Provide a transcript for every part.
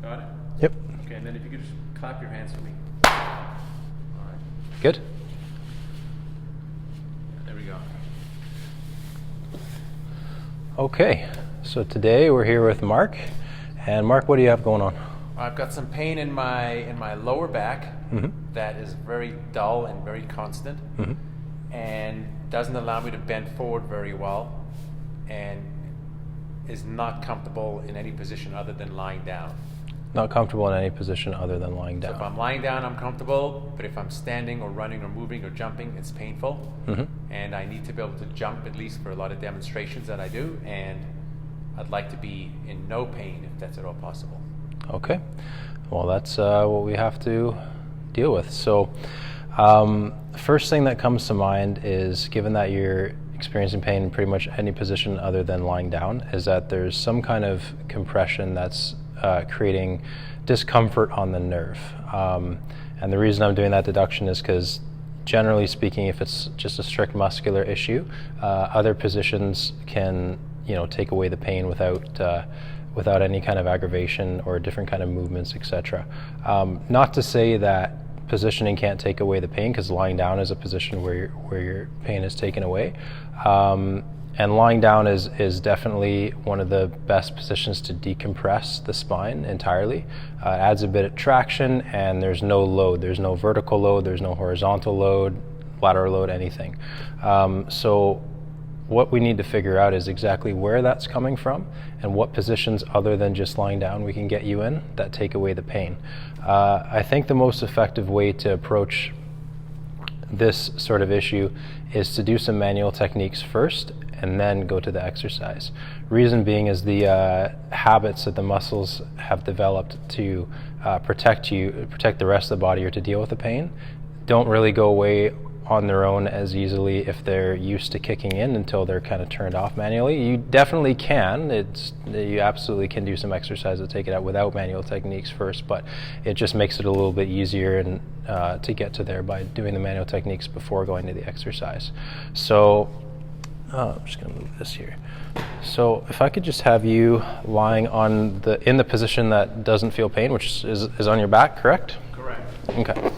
Got it? Yep. Okay, and then if you could just clap your hands for me. All right. Good. There we go. Okay, so today we're here with Mark. And Mark, what do you have going on? I've got some pain in my lower back that is very dull and very constant, and doesn't allow me to bend forward very well, and is not comfortable in any position other than lying down. Not comfortable in any position other than lying down. So if I'm lying down, I'm comfortable, but if I'm standing or running or moving or jumping, it's painful. And I need to be able to jump, at least for a lot of demonstrations that I do, and I'd like to be in no pain if that's at all possible. Okay, well that's what we have to deal with. So first thing that comes to mind is, given that you're experiencing pain in pretty much any position other than lying down, is that there's some kind of compression that's creating discomfort on the nerve. And the reason I'm doing that deduction is because, generally speaking, if it's just a strict muscular issue, other positions can, take away the pain without any kind of aggravation or different kind of movements, etc. Not to say that positioning can't take away the pain, because lying down is a position where your pain is taken away. And lying down is definitely one of the best positions to decompress the spine entirely. It adds a bit of traction, and there's no load. There's no vertical load, there's no horizontal load, lateral load, anything. So what we need to figure out is exactly where that's coming from and what positions other than just lying down we can get you in that take away the pain. I think the most effective way to approach this sort of issue is to do some manual techniques first and then go to the exercise. Reason being is the habits that the muscles have developed to protect the rest of the body or to deal with the pain don't really go away on their own as easily if they're used to kicking in until they're kind of turned off manually. You definitely can. You absolutely can do some exercise to take it out without manual techniques first, but it just makes it a little bit easier and to get to there by doing the manual techniques before going to the exercise. So I'm just going to move this here. So if I could just have you lying in the position that doesn't feel pain, which is on your back, correct? Correct. Okay.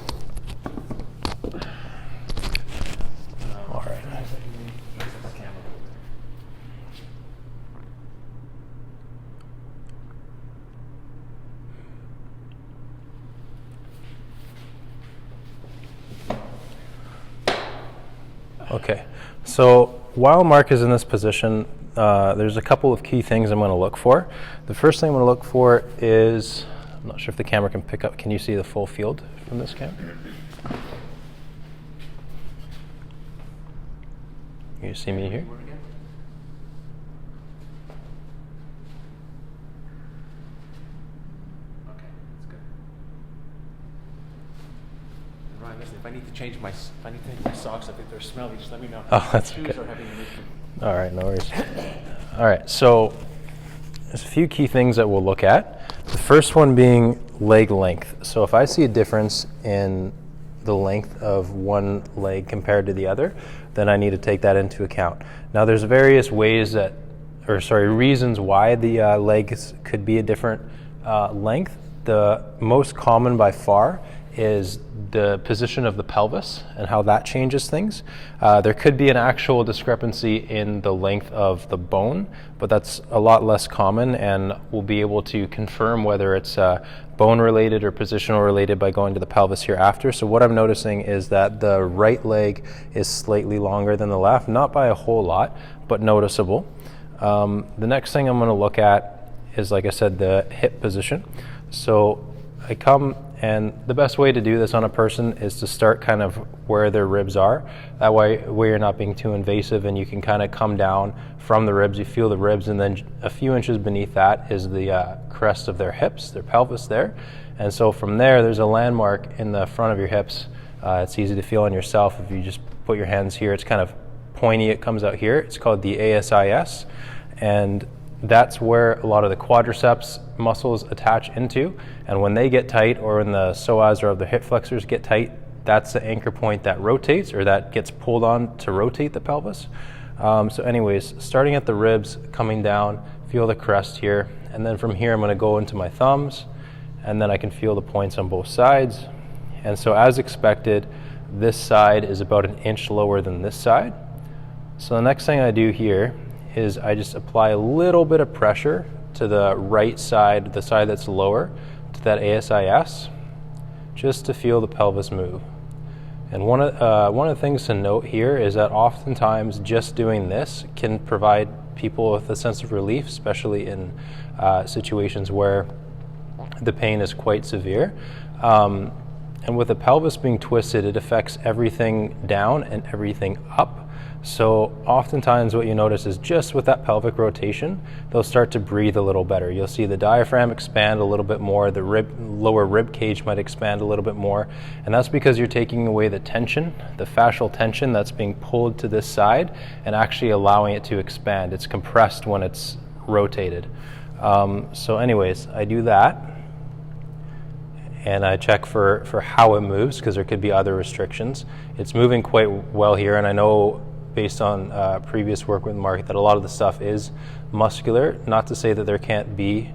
Okay, so while Mark is in this position, there's a couple of key things I'm going to look for. The first thing I'm going to look for is, I'm not sure if the camera can pick up, can you see the full field from this camera? You see me here? If I need to change my socks, I think they're smelly, just let me know. Oh, that's shoes okay. Are having an issue. All right, no worries. All right, so there's a few key things that we'll look at. The first one being leg length. So if I see a difference in the length of one leg compared to the other, then I need to take that into account. Now there's various reasons why the legs could be a different length. The most common by far is the position of the pelvis and how that changes things. There could be an actual discrepancy in the length of the bone, but that's a lot less common, and we'll be able to confirm whether it's bone related or positional related by going to the pelvis hereafter. So what I'm noticing is that the right leg is slightly longer than the left, not by a whole lot, but noticeable. The next thing I'm going to look at is, like I said, the hip position. So I come, and the best way to do this on a person is to start kind of where their ribs are. That way you're not being too invasive, and you can kind of come down from the ribs. You feel the ribs, and then a few inches beneath that is the crest of their hips, their pelvis there. And so from there, there's a landmark in the front of your hips. It's easy to feel on yourself if you just put your hands here. It's kind of pointy, it comes out here. It's called the ASIS, and that's where a lot of the quadriceps muscles attach into, and when they get tight, or when the psoas or the hip flexors get tight, that's the anchor point that rotates, or that gets pulled on to rotate the pelvis. So anyways, starting at the ribs, coming down, feel the crest here, and then from here I'm going to go into my thumbs, and then I can feel the points on both sides. And so as expected, this side is about an inch lower than this side. So the next thing I do here is I just apply a little bit of pressure to the right side, the side that's lower, to that ASIS, just to feel the pelvis move. And one of the things to note here is that oftentimes just doing this can provide people with a sense of relief, especially in situations where the pain is quite severe. And with the pelvis being twisted, it affects everything down and everything up. So oftentimes what you notice is just with that pelvic rotation, they'll start to breathe a little better. You'll see the diaphragm expand a little bit more, the lower rib cage might expand a little bit more, and that's because you're taking away the tension, the fascial tension that's being pulled to this side, and actually allowing it to expand. It's compressed when it's rotated. So anyways, I do that, and I check for how it moves, because there could be other restrictions. It's moving quite well here, and I know based on previous work with Mark that a lot of the stuff is muscular. Not to say that there can't be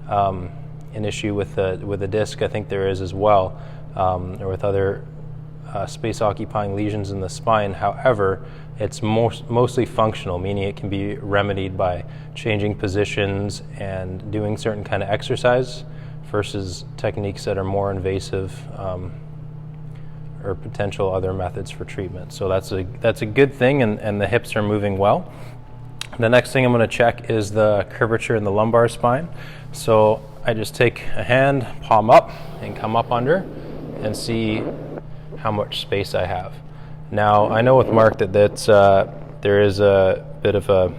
an issue with the disc. I think there is as well, or with other space-occupying lesions in the spine. However, it's mostly functional, meaning it can be remedied by changing positions and doing certain kind of exercise versus techniques that are more invasive, or potential other methods for treatment. So that's a good thing, and the hips are moving well. The next thing I'm going to check is the curvature in the lumbar spine. So I just take a hand, palm up, and come up under, and see how much space I have. Now I know with Mark that there is a bit of a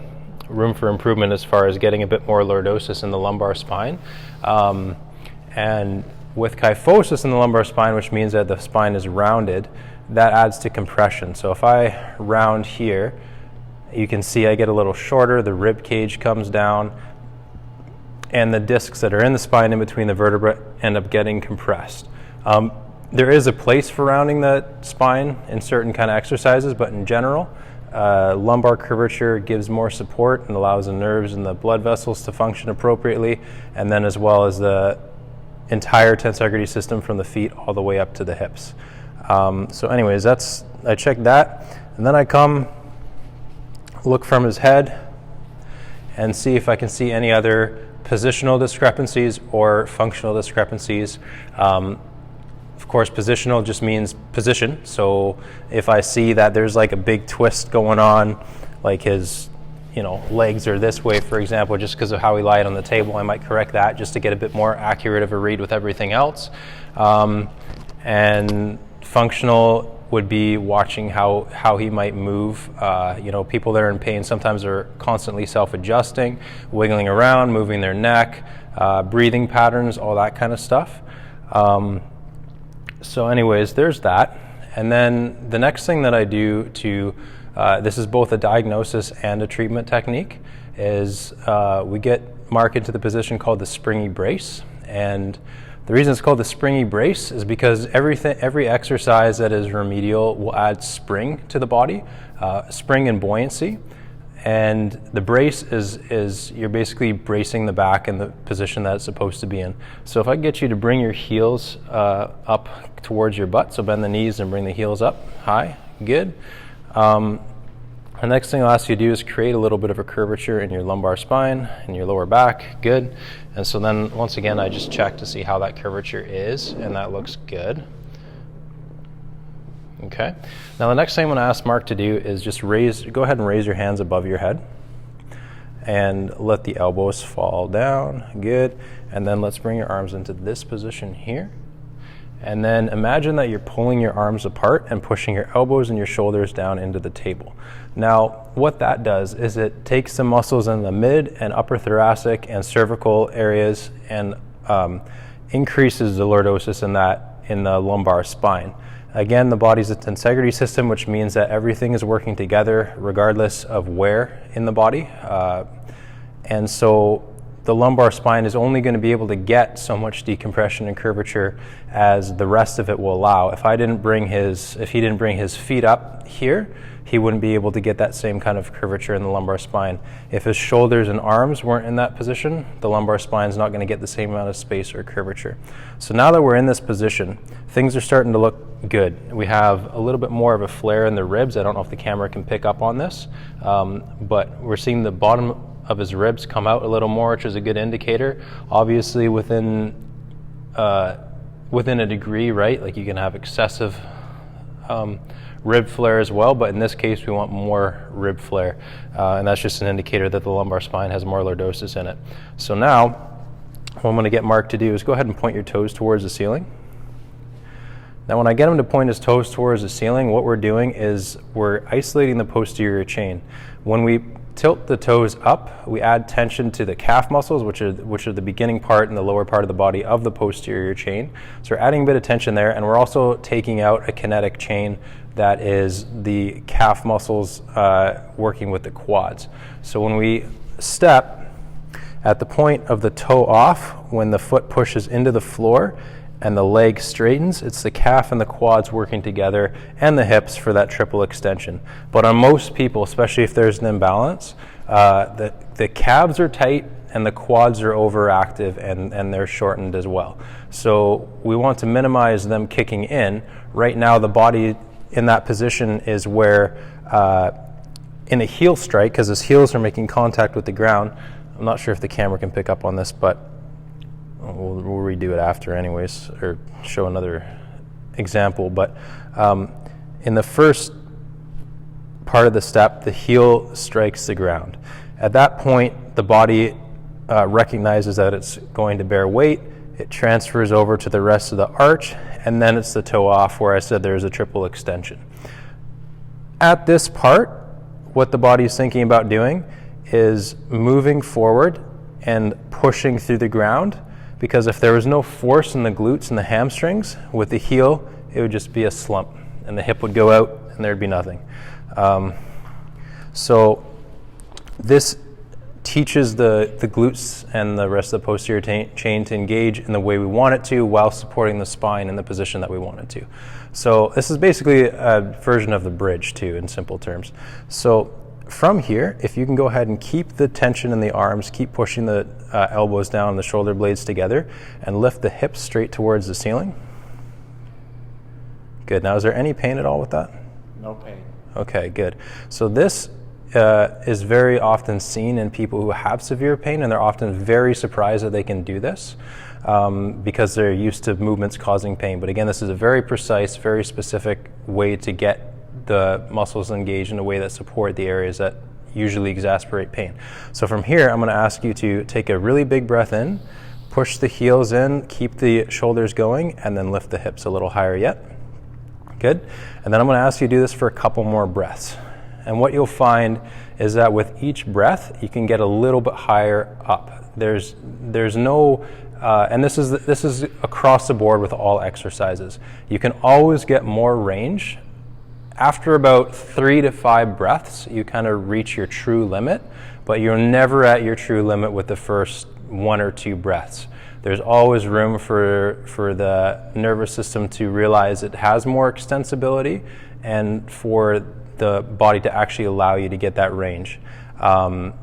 room for improvement as far as getting a bit more lordosis in the lumbar spine, and with kyphosis in the lumbar spine, which means that the spine is rounded, that adds to compression. So if I round here, you can see I get a little shorter, the rib cage comes down, and the discs that are in the spine in between the vertebrae end up getting compressed. There is a place for rounding the spine in certain kind of exercises, but in general, lumbar curvature gives more support and allows the nerves and the blood vessels to function appropriately, and then as well as the entire tensegrity system from the feet all the way up to the hips. So anyways, I check that, and then I come look from his head and see if I can see any other positional discrepancies or functional discrepancies. Of course, positional just means position. So if I see that there's like a big twist going on, like his legs are this way, for example, just because of how he lied on the table, I might correct that just to get a bit more accurate of a read with everything else. And functional would be watching how he might move. People that are in pain sometimes are constantly self-adjusting, wiggling around, moving their neck, breathing patterns, all that kind of stuff. So anyways, there's that. And then the next thing that I do to this is both a diagnosis and a treatment technique, is we get Mark into the position called the springy brace. And the reason it's called the springy brace is because every exercise that is remedial will add spring to the body, spring and buoyancy. And the brace is you're basically bracing the back in the position that it's supposed to be in. So if I get you to bring your heels up towards your butt, so bend the knees and bring the heels up high, good. The next thing I'll ask you to do is create a little bit of a curvature in your lumbar spine and your lower back, good. And so then once again, I just check to see how that curvature is, and that looks good. Okay. Now the next thing I'm going to ask Mark to do is just go ahead and raise your hands above your head and let the elbows fall down, good. And then let's bring your arms into this position here. And then imagine that you're pulling your arms apart and pushing your elbows and your shoulders down into the table. Now, what that does is it takes the muscles in the mid and upper thoracic and cervical areas and increases the lordosis in the lumbar spine. Again, the body's a tensegrity system, which means that everything is working together regardless of where in the body. And so the lumbar spine is only going to be able to get so much decompression and curvature as the rest of it will allow. If he didn't bring his feet up here, he wouldn't be able to get that same kind of curvature in the lumbar spine. If his shoulders and arms weren't in that position, the lumbar spine is not going to get the same amount of space or curvature. So now that we're in this position, things are starting to look good. We have a little bit more of a flare in the ribs. I don't know if the camera can pick up on this, but we're seeing the bottom of his ribs come out a little more, which is a good indicator. Obviously within a degree, right? Like you can have excessive rib flare as well, but in this case we want more rib flare, and that's just an indicator that the lumbar spine has more lordosis in it. So now what I'm going to get Mark to do is go ahead and point your toes towards the ceiling. Now when I get him to point his toes towards the ceiling, what we're doing is we're isolating the posterior chain. When we tilt the toes up, we add tension to the calf muscles, which are the beginning part and the lower part of the body of the posterior chain. So we're adding a bit of tension there, and we're also taking out a kinetic chain that is the calf muscles working with the quads. So when we step at the point of the toe off, when the foot pushes into the floor and the leg straightens, it's the calf and the quads working together and the hips for that triple extension. But on most people, especially if there's an imbalance, the calves are tight and the quads are overactive and they're shortened as well. So we want to minimize them kicking in. Right now the body in that position is where in a heel strike, because his heels are making contact with the ground. I'm not sure if the camera can pick up on this, but we'll redo it after anyways, or show another example. But in the first part of the step, the heel strikes the ground. At that point, the body recognizes that it's going to bear weight. It transfers over to the rest of the arch, and then it's the toe off where I said there's a triple extension. At this part, what the body is thinking about doing is moving forward and pushing through the ground, because if there was no force in the glutes and the hamstrings, with the heel, it would just be a slump, and the hip would go out, and there'd be nothing. So this teaches the glutes and the rest of the posterior chain to engage in the way we want it to, while supporting the spine in the position that we want it to. So this is basically a version of the bridge too, in simple terms. So from here, if you can go ahead and keep the tension in the arms, keep pushing the elbows down, the shoulder blades together, and lift the hips straight towards the ceiling. Good. Now, is there any pain at all with that? No pain. Okay, good. So this is very often seen in people who have severe pain, and they're often very surprised that they can do this because they're used to movements causing pain. But again, this is a very precise, very specific way to get the muscles engaged in a way that support the areas that usually exacerbate pain. So from here, I'm going to ask you to take a really big breath in, push the heels in, keep the shoulders going, and then lift the hips a little higher yet. Good. And then I'm going to ask you to do this for a couple more breaths. And what you'll find is that with each breath, you can get a little bit higher up. There's no, and this is across the board with all exercises. You can always get more range. After about 3 to 5 breaths, you kind of reach your true limit, but you're never at your true limit with the first 1 or 2 breaths. There's always room for the nervous system to realize it has more extensibility, and for the body to actually allow you to get that range. And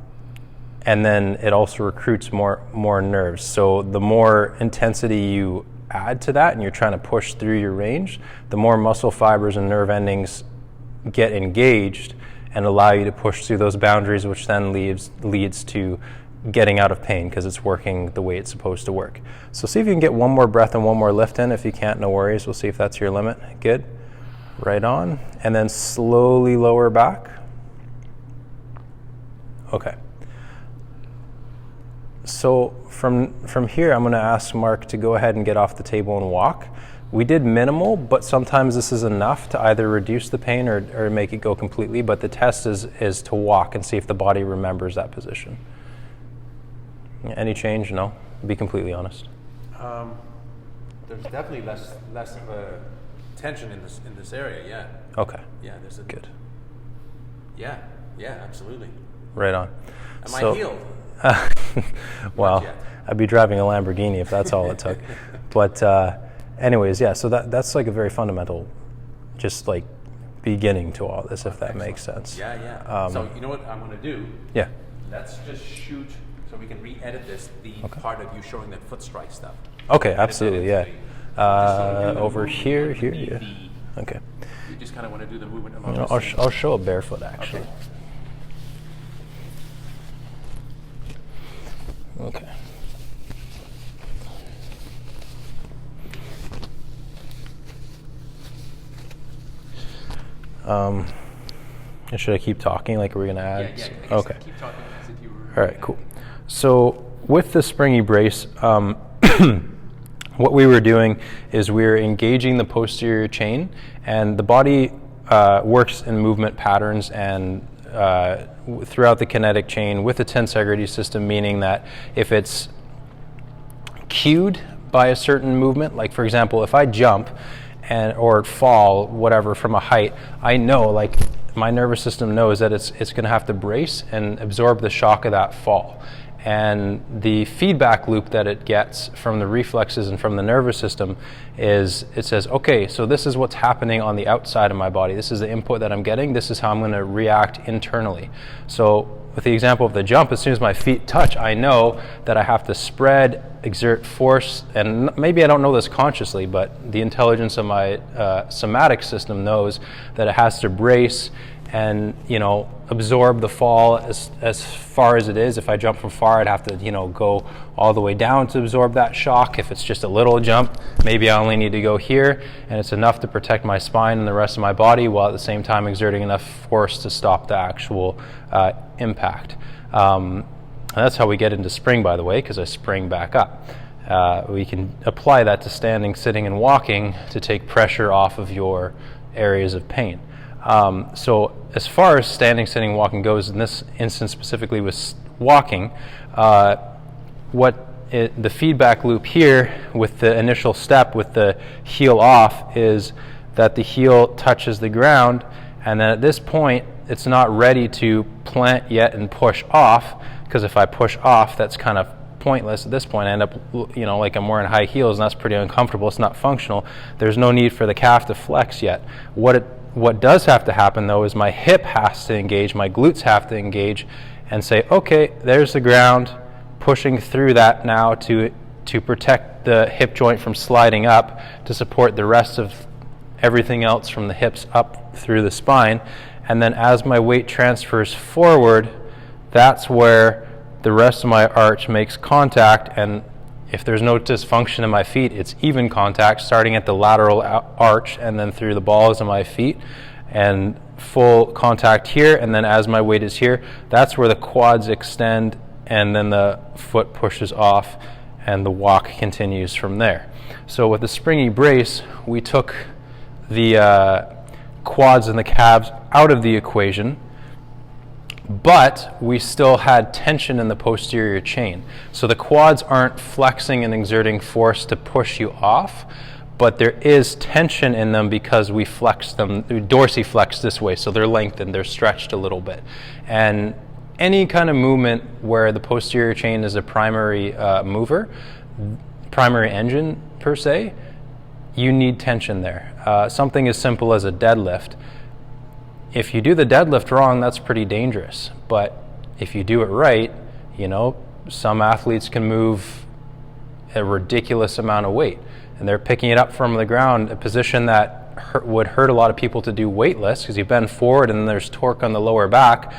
then it also recruits more nerves. So the more intensity you add to that and you're trying to push through your range, the more muscle fibers and nerve endings get engaged and allow you to push through those boundaries, which then leads to getting out of pain because it's working the way it's supposed to work. So see if you can get one more breath and one more lift in. If you can't, no worries. We'll see if that's your limit. Good. Right on. And then slowly lower back. Okay. So from here, I'm going to ask Mark to go ahead and get off the table and walk. We did minimal, but sometimes this is enough to either reduce the pain or make it go completely. But the test is to walk and see if the body remembers that position. Any change? No? Be completely honest. There's definitely less of a tension in this area. Yeah. Okay. Yeah. There's a good. Yeah. Yeah. Absolutely. Right on. Am I healed? Well, yet. I'd be driving a Lamborghini if that's all it took. But anyways, yeah, so that's like a very fundamental, just like beginning to all this, if that makes sense. Yeah. So you know what I'm going to do? Yeah. Let's just shoot so we can re-edit this, the part of you showing that foot strike stuff. Okay, absolutely, yeah. Over movement here, underneath yeah. Okay. You just kind of want to do the movement along You know, the same- I'll show a barefoot, actually. Okay. Should I keep talking? Like, are we going to add? Yeah, I guess Okay. keep talking as if you were... All right, cool. So with the springy brace, what we were doing is we were engaging the posterior chain, and the body works in movement patterns and throughout the kinetic chain with the tensegrity system, meaning that if it's cued by a certain movement, like for example, if I jump or fall, whatever, from a height, I know, like, my nervous system knows that it's going to have to brace and absorb the shock of that fall. And the feedback loop that it gets from the reflexes and from the nervous system is, it says, okay, so this is what's happening on the outside of my body. This is the input that I'm getting. This is how I'm going to react internally. So with the example of the jump, as soon as my feet touch, I know that I have to spread, exert force, and maybe I don't know this consciously, but the intelligence of my somatic system knows that it has to brace and, you know, absorb the fall as far as it is. If I jump from far, I'd have to, you know, go all the way down to absorb that shock. If it's just a little jump, maybe I only need to go here, and it's enough to protect my spine and the rest of my body, while at the same time exerting enough force to stop the actual impact. And that's how we get into spring, by the way, because I spring back up. We can apply that to standing, sitting, and walking to take pressure off of your areas of pain. So as far as standing, sitting, walking goes, in this instance specifically with walking, the feedback loop here with the initial step with the heel off is that the heel touches the ground, and then at this point it's not ready to plant yet and push off, because if I push off, that's kind of pointless at this point. I end up, you know, like I'm wearing high heels, and that's pretty uncomfortable. It's not functional. There's no need for the calf to flex yet. What does have to happen, though, is my hip has to engage, my glutes have to engage, and say, okay, there's the ground, pushing through that now to protect the hip joint from sliding up, to support the rest of everything else from the hips up through the spine. And then as my weight transfers forward, that's where the rest of my arch makes contact, and if there's no dysfunction in my feet, it's even contact, starting at the lateral arch and then through the balls of my feet, and full contact here. And then as my weight is here, that's where the quads extend, and then the foot pushes off, and the walk continues from there. So with the springy brace, we took the quads and the calves out of the equation, but we still had tension in the posterior chain. So the quads aren't flexing and exerting force to push you off, but there is tension in them because we flex them, dorsiflex this way, so they're lengthened, they're stretched a little bit. And any kind of movement where the posterior chain is a primary mover, primary engine per se, you need tension there. Something as simple as a deadlift. If you do the deadlift wrong, that's pretty dangerous. But if you do it right, you know, some athletes can move a ridiculous amount of weight, and they're picking it up from the ground, a position that would hurt a lot of people to do weightless, because you bend forward and there's torque on the lower back.